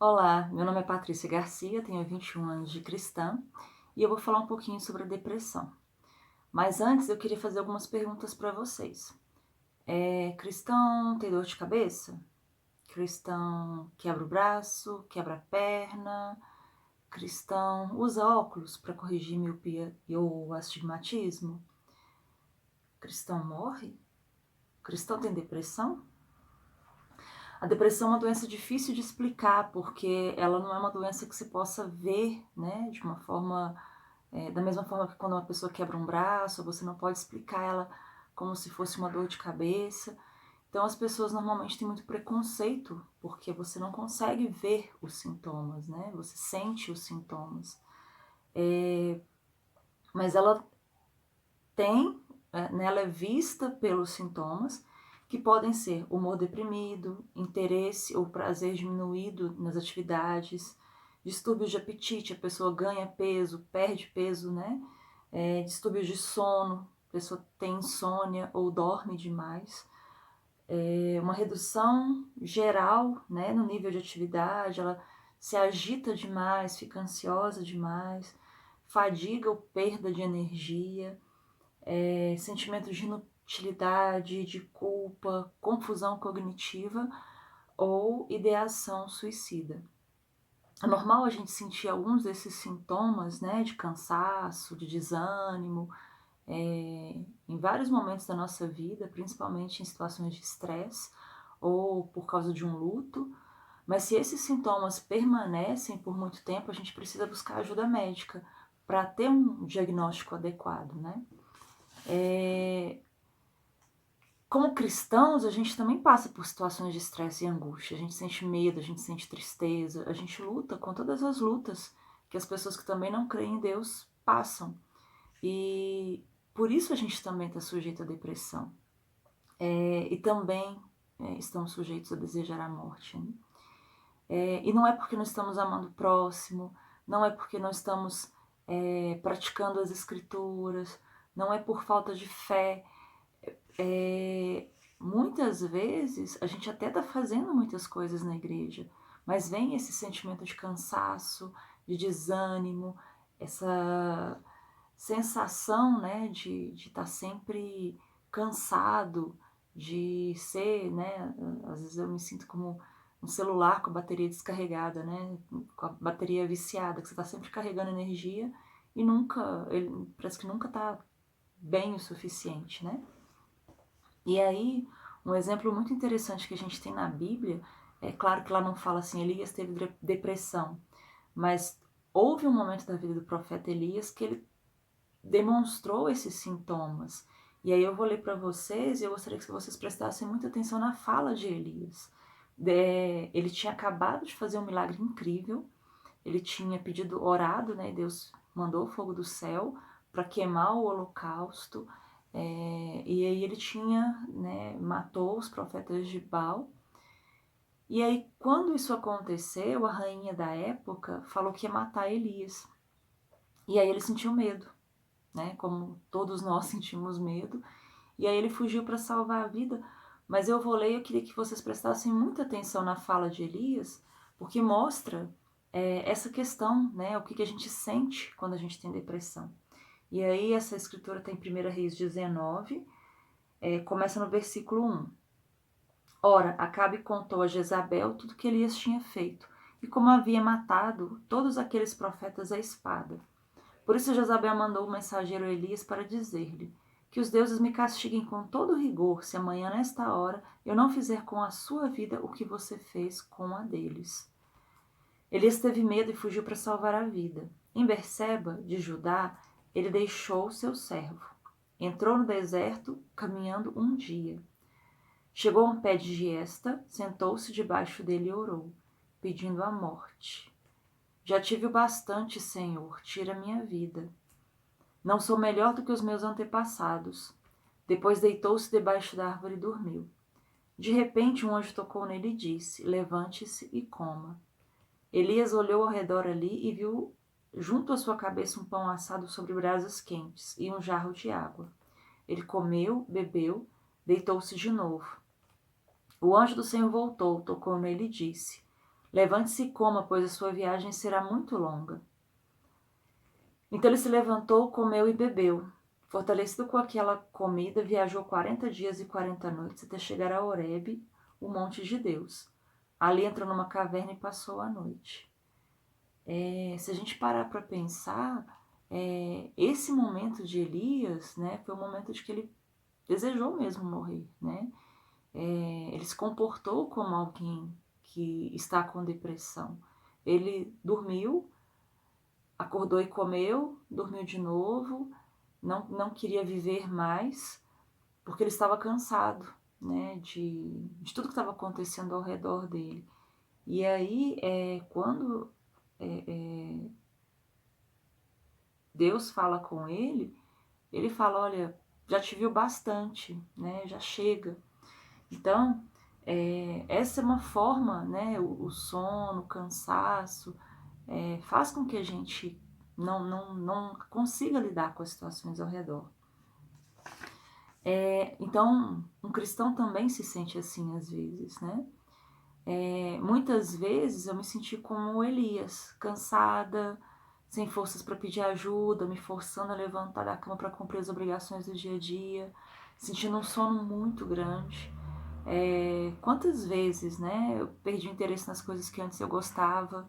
Olá, meu nome é Patrícia Garcia, tenho 21 anos de cristã e eu vou falar um pouquinho sobre a depressão. Mas antes eu queria fazer algumas perguntas para vocês. Cristão tem dor de cabeça? Cristão quebra o braço, quebra a perna? Cristão usa óculos para corrigir miopia ou astigmatismo? Cristão morre? Cristão tem depressão? A depressão é uma doença difícil de explicar, porque ela não é uma doença que se possa ver, né, de uma forma, da mesma forma que quando uma pessoa quebra um braço, você não pode explicar ela como se fosse uma dor de cabeça. Então as pessoas normalmente têm muito preconceito, porque você não consegue ver os sintomas, né, você sente os sintomas. Mas ela tem, né, ela é vista pelos sintomas, que podem ser humor deprimido, interesse ou prazer diminuído nas atividades, distúrbios de apetite, a pessoa ganha peso, perde peso, né? Distúrbios de sono, a pessoa tem insônia ou dorme demais. Uma redução geral, né, no nível de atividade, ela se agita demais, fica ansiosa demais, fadiga ou perda de energia, sentimentos de inutilidade, de culpa, confusão cognitiva ou ideação suicida. É normal a gente sentir alguns desses sintomas, né, de cansaço, de desânimo, em vários momentos da nossa vida, principalmente em situações de estresse ou por causa de um luto. Mas se esses sintomas permanecem por muito tempo, a gente precisa buscar ajuda médica para ter um diagnóstico adequado, né? Como cristãos, a gente também passa por situações de estresse e angústia. A gente sente medo, a gente sente tristeza, a gente luta com todas as lutas que as pessoas que também não creem em Deus passam. E por isso a gente também está sujeito à depressão. E também estamos sujeitos a desejar a morte. Né? E não é porque não estamos amando o próximo, não é porque não estamos praticando as escrituras, não é por falta de fé. Muitas vezes a gente até está fazendo muitas coisas na igreja, mas vem esse sentimento de cansaço, de desânimo, essa sensação, né, de estar sempre cansado, de ser, né, às vezes eu me sinto como um celular com a bateria descarregada, né, com a bateria viciada, que você está sempre carregando energia e nunca, ele parece que nunca está bem o suficiente, né? E aí, um exemplo muito interessante que a gente tem na Bíblia, é claro que lá não fala assim, Elias teve depressão, mas houve um momento da vida do profeta Elias que ele demonstrou esses sintomas. E aí eu vou ler para vocês e eu gostaria que vocês prestassem muita atenção na fala de Elias. Ele tinha acabado de fazer um milagre incrível, ele tinha pedido, orado, né? Deus mandou o fogo do céu para queimar o holocausto. E aí ele tinha, né, matou os profetas de Baal. E aí, quando isso aconteceu, a rainha da época falou que ia matar Elias. E aí ele sentiu medo, né? Como todos nós sentimos medo. E aí ele fugiu para salvar a vida. Mas eu vou ler e eu queria que vocês prestassem muita atenção na fala de Elias, porque mostra essa questão, né? O que a gente sente quando a gente tem depressão. E aí essa escritura tem 1 Reis 19, começa no versículo 1. Ora, Acabe contou a Jezabel tudo que Elias tinha feito, e como havia matado todos aqueles profetas à espada. Por isso Jezabel mandou o mensageiro Elias para dizer-lhe: que os deuses me castiguem com todo rigor, se amanhã nesta hora eu não fizer com a sua vida o que você fez com a deles. Elias teve medo e fugiu para salvar a vida. Em Berseba, de Judá, ele deixou seu servo. Entrou no deserto, caminhando um dia. Chegou a um pé de giesta, sentou-se debaixo dele e orou, pedindo a morte. Já tive o bastante, Senhor, tira minha vida. Não sou melhor do que os meus antepassados. Depois deitou-se debaixo da árvore e dormiu. De repente um anjo tocou nele e disse: levante-se e coma. Elias olhou ao redor ali e viu junto à sua cabeça um pão assado sobre brasas quentes e um jarro de água. Ele comeu, bebeu, deitou-se de novo. O anjo do Senhor voltou, tocou nele e disse: Levante-se e coma, pois a sua viagem será muito longa. Então ele se levantou, comeu e bebeu. Fortalecido com aquela comida, viajou 40 dias e 40 noites até chegar a Horebe, o monte de Deus. Ali entrou numa caverna e passou a noite. Se a gente parar para pensar, esse momento de Elias, né, foi o momento de que ele desejou mesmo morrer, né? Ele se comportou como alguém que está com depressão. Ele dormiu, acordou e comeu, dormiu de novo, não queria viver mais, porque ele estava cansado, né, de tudo que estava acontecendo ao redor dele. E aí, quando Deus fala com ele fala, olha, já te viu bastante, né, já chega. Então, essa é uma forma, né, o sono, o cansaço, faz com que a gente não consiga lidar com as situações ao redor. Então, um cristão também se sente assim às vezes, né? Muitas vezes eu me senti como Elias, cansada, sem forças para pedir ajuda, me forçando a levantar da cama para cumprir as obrigações do dia a dia, sentindo um sono muito grande. Quantas vezes, né, eu perdi o interesse nas coisas que antes eu gostava,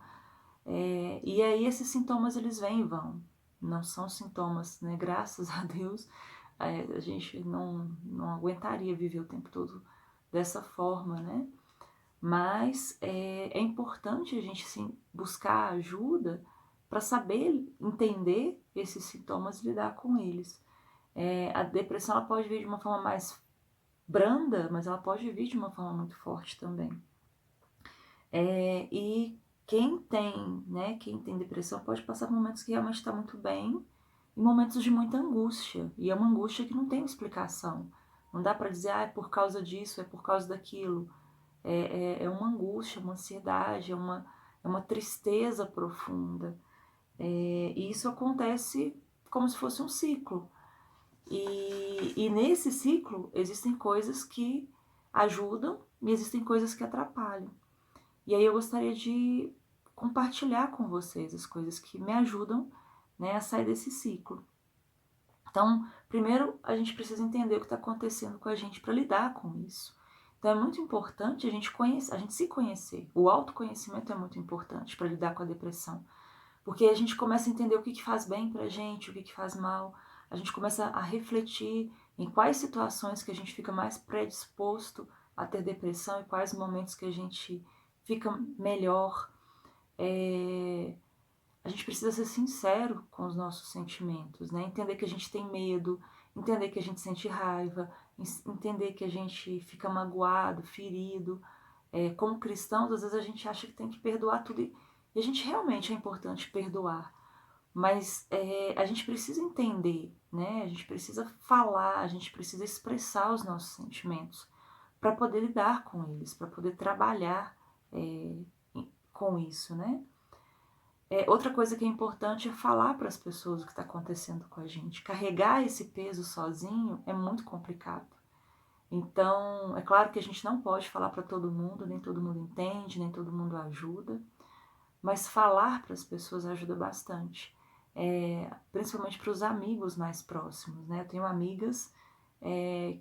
e aí esses sintomas eles vêm e vão, não são sintomas, né, graças a Deus, a gente não aguentaria viver o tempo todo dessa forma, né, mas é importante a gente sim, buscar ajuda para saber entender esses sintomas e lidar com eles. A depressão ela pode vir de uma forma mais branda, mas ela pode vir de uma forma muito forte também. E quem tem depressão pode passar por momentos que realmente está muito bem e momentos de muita angústia. E é uma angústia que não tem explicação. Não dá para dizer, é por causa disso, é por causa daquilo. É uma angústia, uma ansiedade, é uma tristeza profunda. E isso acontece como se fosse um ciclo. E nesse ciclo existem coisas que ajudam e existem coisas que atrapalham. E aí eu gostaria de compartilhar com vocês as coisas que me ajudam, né, a sair desse ciclo. Então, primeiro a gente precisa entender o que está acontecendo com a gente para lidar com isso. Então é muito importante a gente se conhecer. O autoconhecimento é muito importante para lidar com a depressão. Porque a gente começa a entender o que faz bem pra gente, o que faz mal. A gente começa a refletir em quais situações que a gente fica mais predisposto a ter depressão e quais momentos que a gente fica melhor. A gente precisa ser sincero com os nossos sentimentos, né? Entender que a gente tem medo, entender que a gente sente raiva, entender que a gente fica magoado, ferido. Como cristãos, às vezes a gente acha que tem que perdoar tudo e a gente realmente é importante perdoar. Mas a gente precisa entender, né? A gente precisa falar, a gente precisa expressar os nossos sentimentos para poder lidar com eles, para poder trabalhar com isso, né? Outra coisa que é importante é falar para as pessoas o que está acontecendo com a gente. Carregar esse peso sozinho é muito complicado. Então, é claro que a gente não pode falar para todo mundo, nem todo mundo entende, nem todo mundo ajuda, mas falar para as pessoas ajuda bastante, principalmente para os amigos mais próximos, né? Eu tenho amigas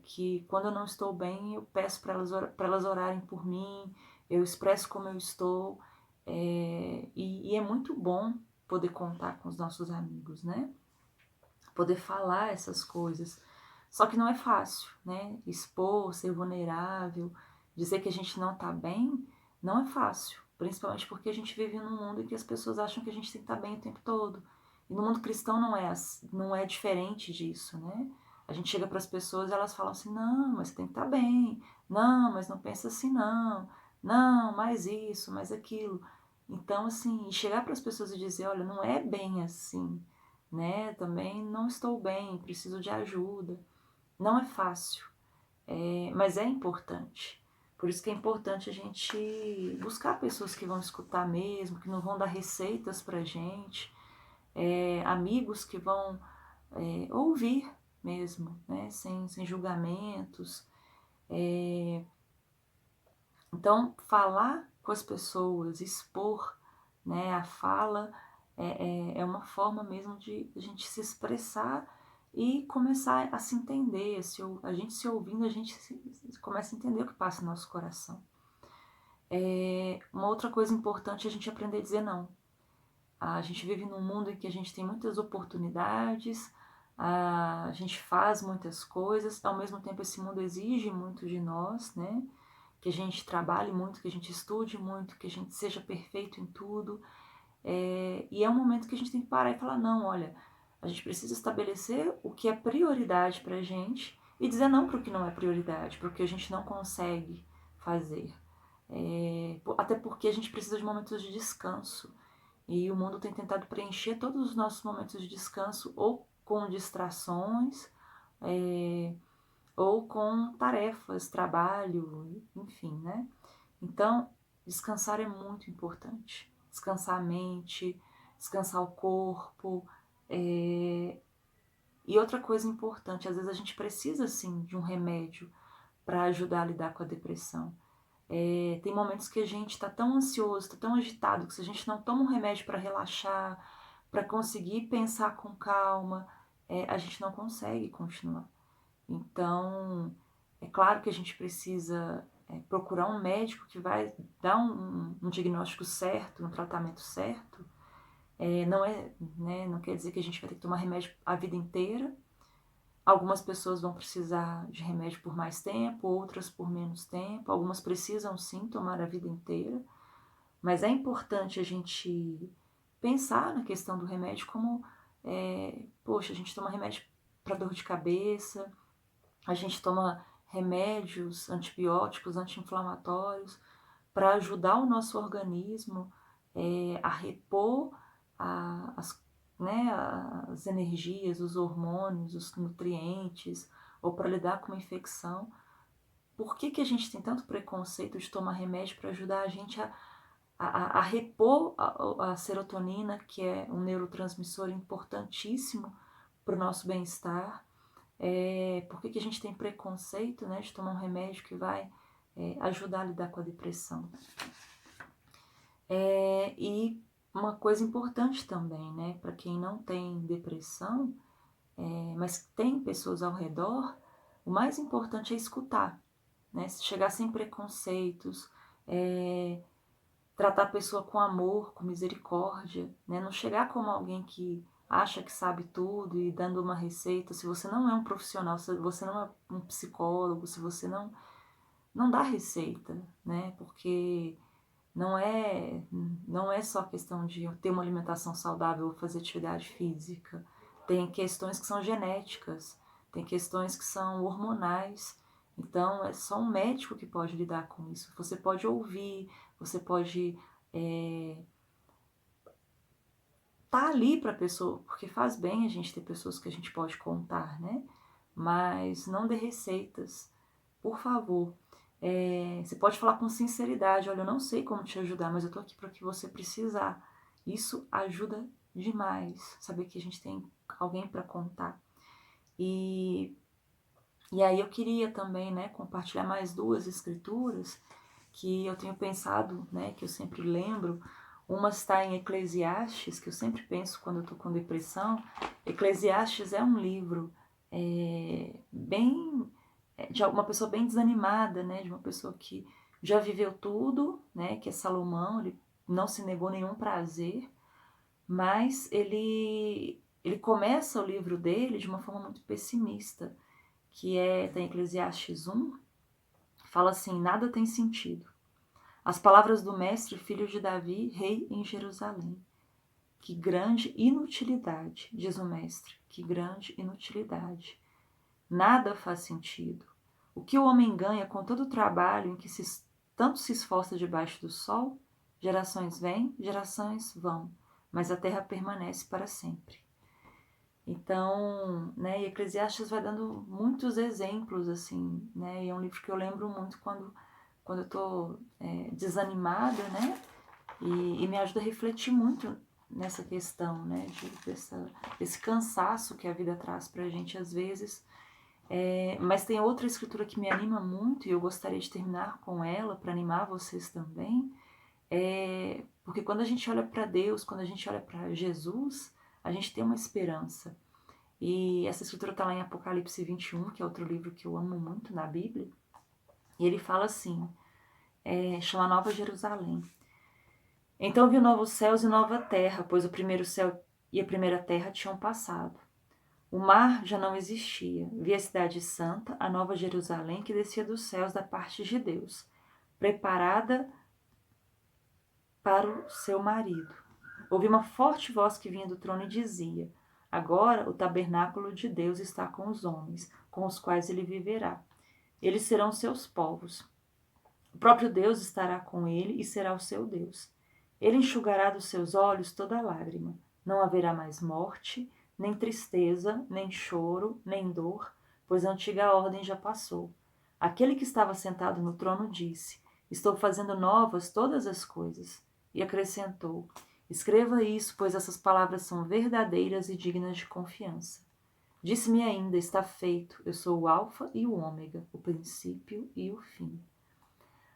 que quando eu não estou bem, eu peço para elas orarem por mim, eu expresso como eu estou, e é muito bom poder contar com os nossos amigos, né? Poder falar essas coisas. Só que não é fácil, né? Expor, ser vulnerável, dizer que a gente não tá bem, não é fácil. Principalmente porque a gente vive num mundo em que as pessoas acham que a gente tem que estar bem o tempo todo. E no mundo cristão não é diferente disso, né? A gente chega para as pessoas e elas falam assim, não, mas você tem que estar bem. Não, mas não pensa assim, não. Não, mais isso, mais aquilo. Então, assim, chegar para as pessoas e dizer, olha, não é bem assim, né? Também não estou bem, preciso de ajuda. Não é fácil, mas é importante. Por isso que é importante a gente buscar pessoas que vão escutar mesmo, que não vão dar receitas pra gente, amigos que vão ouvir mesmo, né? Sem julgamentos. Então, falar com as pessoas, expor, né, a fala é uma forma mesmo de a gente se expressar e começar a se entender. A gente se ouvindo, a gente começa a entender o que passa no nosso coração. Uma outra coisa importante é a gente aprender a dizer não. A gente vive num mundo em que a gente tem muitas oportunidades, a gente faz muitas coisas, ao mesmo tempo esse mundo exige muito de nós, né? Que a gente trabalhe muito, que a gente estude muito, que a gente seja perfeito em tudo. E é um momento que a gente tem que parar e falar, não, olha, a gente precisa estabelecer o que é prioridade pra gente e dizer não para o que não é prioridade, para o que a gente não consegue fazer. Até porque a gente precisa de momentos de descanso. E o mundo tem tentado preencher todos os nossos momentos de descanso ou com distrações, ou com tarefas, trabalho, enfim, né? Então, descansar é muito importante. Descansar a mente, descansar o corpo. E outra coisa importante, às vezes a gente precisa, sim, de um remédio para ajudar a lidar com a depressão. Tem momentos que a gente está tão ansioso, está tão agitado, que se a gente não toma um remédio para relaxar, para conseguir pensar com calma, a gente não consegue continuar. Então, é claro que a gente precisa procurar um médico que vai dar um diagnóstico certo, um tratamento certo. Não quer dizer que a gente vai ter que tomar remédio a vida inteira. Algumas pessoas vão precisar de remédio por mais tempo, outras por menos tempo. Algumas precisam sim tomar a vida inteira. Mas é importante a gente pensar na questão do remédio como, poxa, a gente toma remédio para dor de cabeça, a gente toma remédios, antibióticos, anti-inflamatórios, para ajudar o nosso organismo a repor as, né, as energias, os hormônios, os nutrientes, ou para lidar com uma infecção. Por que a gente tem tanto preconceito de tomar remédio para ajudar a gente a repor a serotonina, que é um neurotransmissor importantíssimo para o nosso bem-estar? Por que a gente tem preconceito, né, de tomar um remédio que vai ajudar a lidar com a depressão? E uma coisa importante também, né, para quem não tem depressão, mas tem pessoas ao redor, o mais importante é escutar, né, chegar sem preconceitos, tratar a pessoa com amor, com misericórdia, né, não chegar como alguém que acha que sabe tudo e dando uma receita. Se você não é um profissional, se você não é um psicólogo, se você não dá receita, né, porque não é só questão de ter uma alimentação saudável ou fazer atividade física. Tem questões que são genéticas, tem questões que são hormonais. Então, é só um médico que pode lidar com isso. Você pode ouvir, você pode tá ali para a pessoa, porque faz bem a gente ter pessoas que a gente pode contar, né? Mas não dê receitas, por favor. Você pode falar com sinceridade, olha, eu não sei como te ajudar, mas eu tô aqui para o que você precisar. Isso ajuda demais, saber que a gente tem alguém para contar. E aí eu queria também, né, compartilhar mais 2 escrituras que eu tenho pensado, né, que eu sempre lembro. Uma está em Eclesiastes, que eu sempre penso quando eu estou com depressão. Eclesiastes é um livro bem de uma pessoa bem desanimada, né, de uma pessoa que já viveu tudo, né, que é Salomão. Ele não se negou nenhum prazer, mas ele começa o livro dele de uma forma muito pessimista, que tem Eclesiastes 1, fala assim: nada tem sentido. As palavras do mestre, filho de Davi, rei em Jerusalém. Que grande inutilidade, diz o mestre, que grande inutilidade. Nada faz sentido. O que o homem ganha com todo o trabalho em que tanto se esforça debaixo do sol? Gerações vêm, gerações vão, mas a terra permanece para sempre. Então, né, e Eclesiastes vai dando muitos exemplos, assim, né, e é um livro que eu lembro muito quando eu estou desanimada, né, e me ajuda a refletir muito nessa questão, né, desse cansaço que a vida traz pra gente às vezes. Mas tem outra escritura que me anima muito, e eu gostaria de terminar com ela para animar vocês também, Porque quando a gente olha para Deus, quando a gente olha para Jesus, a gente tem uma esperança. E essa escritura está lá em Apocalipse 21, que é outro livro que eu amo muito na Bíblia. E ele fala assim, chama Nova Jerusalém. Então vi novos céus e nova terra, pois o primeiro céu e a primeira terra tinham passado. O mar já não existia. Vi a cidade santa, a nova Jerusalém, que descia dos céus da parte de Deus, preparada para o seu marido. Ouvi uma forte voz que vinha do trono e dizia: Agora o tabernáculo de Deus está com os homens, com os quais ele viverá. Eles serão seus povos. O próprio Deus estará com ele e será o seu Deus. Ele enxugará dos seus olhos toda lágrima. Não haverá mais morte, nem tristeza, nem choro, nem dor, pois a antiga ordem já passou. Aquele que estava sentado no trono disse: Estou fazendo novas todas as coisas. E acrescentou: Escreva isso, pois essas palavras são verdadeiras e dignas de confiança. Disse-me ainda: Está feito. Eu sou o Alfa e o Ômega, o princípio e o fim.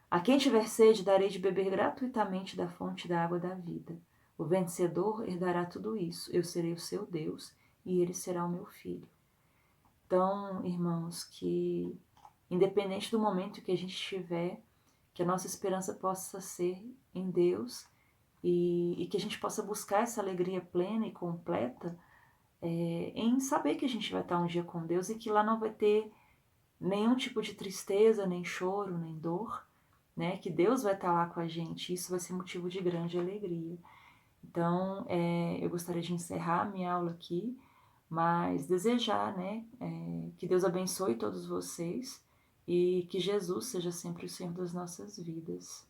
A quem tiver sede, darei de beber gratuitamente da fonte da água da vida. O vencedor herdará tudo isso. Eu serei o seu Deus e ele será o meu filho. Então, irmãos, que independente do momento que a gente estiver, que a nossa esperança possa ser em Deus e que a gente possa buscar essa alegria plena e completa em saber que a gente vai estar um dia com Deus e que lá não vai ter nenhum tipo de tristeza, nem choro, nem dor, né? Que Deus vai estar lá com a gente, isso vai ser motivo de grande alegria. Então, eu gostaria de encerrar a minha aula aqui, mas desejar, né, que Deus abençoe todos vocês e que Jesus seja sempre o Senhor das nossas vidas.